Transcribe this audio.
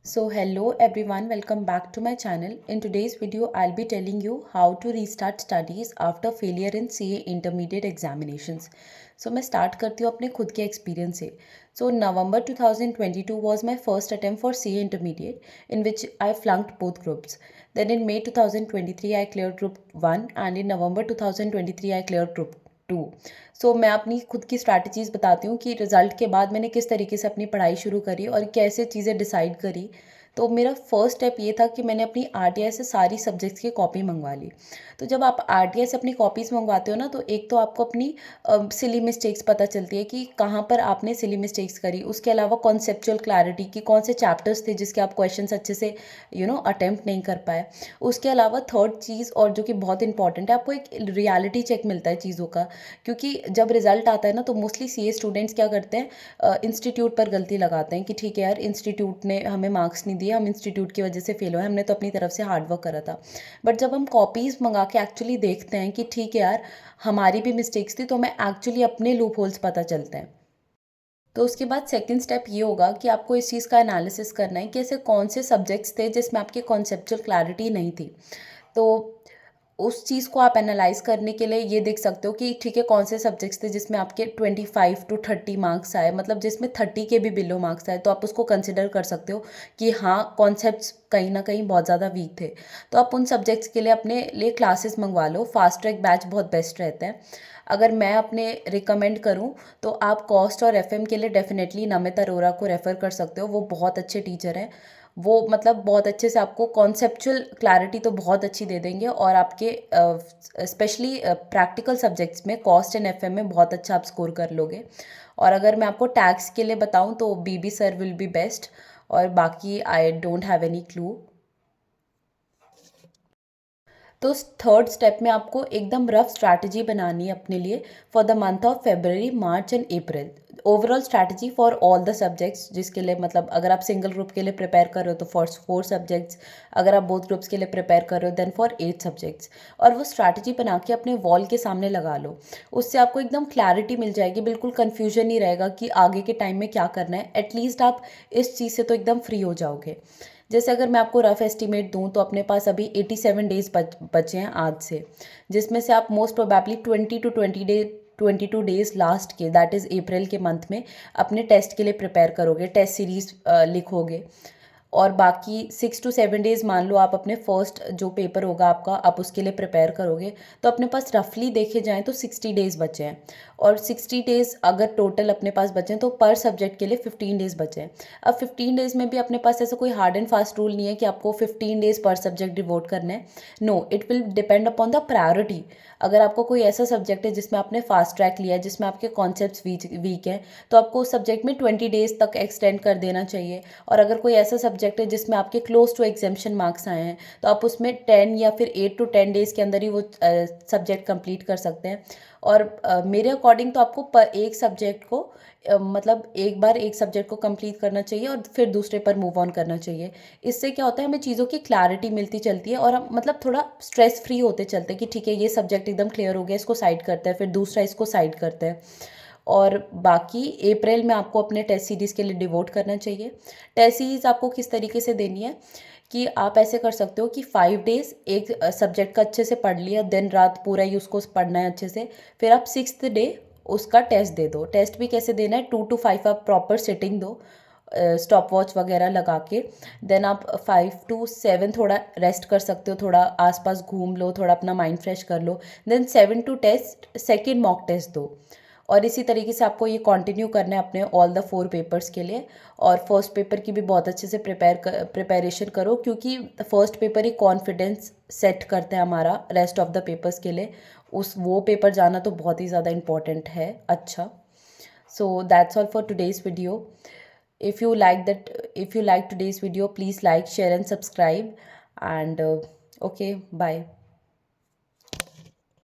So hello everyone, welcome back to my channel. In today's video, I'll be telling you how to restart studies after failure in CA intermediate examinations. So मैं start करती हूँ अपने खुद के experience से. So November 2022 was my first attempt for CA intermediate in which I flunked both groups. Then in May 2023 I cleared group 1 and in November 2023 I cleared group 2. सो मैं अपनी खुद की स्ट्रैटेजीज़ बताती हूँ कि रिज़ल्ट के बाद मैंने किस तरीके से अपनी पढ़ाई शुरू करी और कैसे चीज़ें डिसाइड करी। तो मेरा फर्स्ट स्टेप ये था कि मैंने अपनी आरटीआई से सारी सब्जेक्ट्स की कॉपी मंगवा ली। तो जब आप आरटीआई से अपनी कॉपीज़ मंगवाते हो ना, तो एक तो आपको अपनी सिली मिस्टेक्स पता चलती है कि कहाँ पर आपने सिली मिस्टेक्स करी। उसके अलावा कॉन्सेप्चुअल क्लैरिटी कि कौन से चैप्टर्स थे जिसके आप क्वेश्चंस अच्छे से अटेम्प्ट नहीं कर पाए। उसके अलावा थर्ड चीज़ और जो कि बहुत इंपॉर्टेंट है, आपको एक रियलिटी चेक मिलता है चीज़ों का। क्योंकि जब रिजल्ट आता है ना, तो मोस्टली सीए स्टूडेंट्स क्या करते हैं, इंस्टीट्यूट पर गलती लगाते हैं कि ठीक है यार, इंस्टीट्यूट ने हमें मार्क्स नहीं दिए, हम इंस्टीट्यूट की वजह से फेल हुए, हमने तो अपनी तरफ से हार्डवर्क करा था। बट जब हम कॉपीज़ मंगा के एक्चुअली देखते हैं कि ठीक है यार, हमारी भी मिस्टेक्स थी, तो हमें एक्चुअली अपने लूप होल्स पता चलते हैं। तो उसके बाद सेकंड स्टेप ये होगा कि आपको इस चीज़ का एनालिसिस करना है कि ऐसे कौन से सब्जेक्ट्स थे जिसमें आपकी कॉन्सेप्चुअल क्लैरिटी नहीं थी। तो उस चीज़ को आप एनालाइज़ करने के लिए ये देख सकते हो कि ठीक है, कौन से सब्जेक्ट्स थे जिसमें आपके 25 to 30 मार्क्स आए, मतलब जिसमें 30 के भी बिलो मार्क्स आए, तो आप उसको कंसिडर कर सकते हो कि हाँ, कॉन्सेप्ट्स कहीं ना कहीं बहुत ज़्यादा वीक थे। तो आप उन सब्जेक्ट्स के लिए अपने लिए क्लासेस मंगवा लो। फास्ट ट्रैक बैच बहुत बेस्ट रहता है। अगर मैं अपने रिकमेंड करूँ तो आप कॉस्ट और एफएम के लिए डेफिनेटली नमित अरोरा को रेफ़र कर सकते हो। वो बहुत अच्छे टीचर हैं। वो मतलब बहुत अच्छे से आपको कॉन्सेप्चुअल क्लैरिटी तो बहुत अच्छी दे देंगे और आपके स्पेशली प्रैक्टिकल सब्जेक्ट्स में कॉस्ट एंड एफएम में बहुत अच्छा आप स्कोर कर लोगे। और अगर मैं आपको टैक्स के लिए बताऊं तो बीबी सर विल बी बेस्ट। और बाकी I don't have any clue. तो थर्ड स्टेप में आपको एकदम रफ स्ट्रैटेजी बनानी है अपने लिए for the month of February, March and April. Overall strategy for all the subjects, जिसके लिए मतलब अगर आप सिंगल ग्रुप के लिए प्रिपेयर कर रहे हो तो फॉर 4 सब्जेक्ट्स, अगर आप बोथ ग्रुप्स के लिए प्रिपेयर कर रहे हो देन फॉर 8 सब्जेक्ट्स। और वो स्ट्रैटेजी बना के अपने वॉल के सामने लगा लो। उससे आपको एकदम क्लैरिटी मिल जाएगी, बिल्कुल कन्फ्यूजन नहीं रहेगा कि आगे के टाइम में क्या करना है। एटलीस्ट आप इस चीज़ से तो एकदम फ्री हो जाओगे। जैसे अगर मैं आपको रफ एस्टिमेट दूं तो अपने पास अभी 87 डेज बचे हैं आज से, जिसमें से आप मोस्ट प्रोबेबली 22 डेज लास्ट के, दैट इज़ अप्रैल के मंथ में अपने टेस्ट के लिए प्रिपेयर करोगे, टेस्ट सीरीज लिखोगे। और बाकी 6 to 7 डेज़ मान लो आप अपने फर्स्ट जो पेपर होगा आपका, आप उसके लिए प्रिपेयर करोगे। तो अपने पास रफली देखे जाएँ तो 60 डेज़ बचे हैं। और 60 डेज़ अगर टोटल अपने पास बचे हैं तो पर सब्जेक्ट के लिए 15 डेज़ बचे हैं। अब 15 डेज़ में भी अपने पास ऐसा कोई हार्ड एंड फास्ट रूल नहीं है कि आपको 15 डेज़ पर सब्जेक्ट डिवोट करना है। No, it will depend upon the priority. अगर आपको कोई ऐसा सब्जेक्ट है जिसमें आपने फास्ट ट्रैक लिया है, जिसमें आपके कॉन्सेप्ट्स वीक हैं, तो आपको उस सब्जेक्ट में 20 डेज़ तक एक्सटेंड कर देना चाहिए। और अगर कोई ऐसा सब्जेक्ट है जिसमें आपके क्लोज टू एग्जाम्शन मार्क्स आए हैं, तो आप उसमें 10 या फिर 8 to 10 डेज़ के अंदर ही वो सब्जेक्ट कंप्लीट कर सकते हैं। और मेरे अकॉर्डिंग तो आपको पर एक सब्जेक्ट को मतलब एक बार एक सब्जेक्ट को कंप्लीट करना चाहिए और फिर दूसरे पर मूव ऑन करना चाहिए। इससे क्या होता है, हमें चीज़ों की क्लैरिटी मिलती चलती है और हम मतलब थोड़ा स्ट्रेस फ्री होते चलते हैं कि ठीक है, ये सब्जेक्ट एकदम क्लियर हो गया, इसको साइड करते हैं, फिर दूसरा इसको साइड करते हैं। और बाकी अप्रैल में आपको अपने टेस्ट सीरीज़ के लिए डिवोट करना चाहिए। टेस्ट सीरीज़ आपको किस तरीके से देनी है कि आप ऐसे कर सकते हो कि 5 डेज़ एक सब्जेक्ट का अच्छे से पढ़ लिया, दिन रात पूरा ही उसको पढ़ना है अच्छे से। फिर आप 6th डे उसका टेस्ट दे दो। टेस्ट भी कैसे देना है, 2 to 5 आप प्रॉपर सिटिंग दो, स्टॉप वॉच वगैरह लगा के। देन आप 5 to 7 थोड़ा रेस्ट कर सकते हो, थोड़ा आसपास घूम लो, थोड़ा अपना माइंड फ्रेश कर लो। Then 7 to 10 second mock test दो। और इसी तरीके से आपको ये कंटिन्यू करना है अपने ऑल द 4 पेपर्स के लिए। और फर्स्ट पेपर की भी बहुत अच्छे से प्रिपरेशन करो, क्योंकि फर्स्ट पेपर ही कॉन्फिडेंस सेट करता है हमारा रेस्ट ऑफ द पेपर्स के लिए। उस वो पेपर जाना तो बहुत ही ज़्यादा इम्पॉर्टेंट है। अच्छा, so that's all for today's video. if you like today's video, please like, share and subscribe, and okay, bye.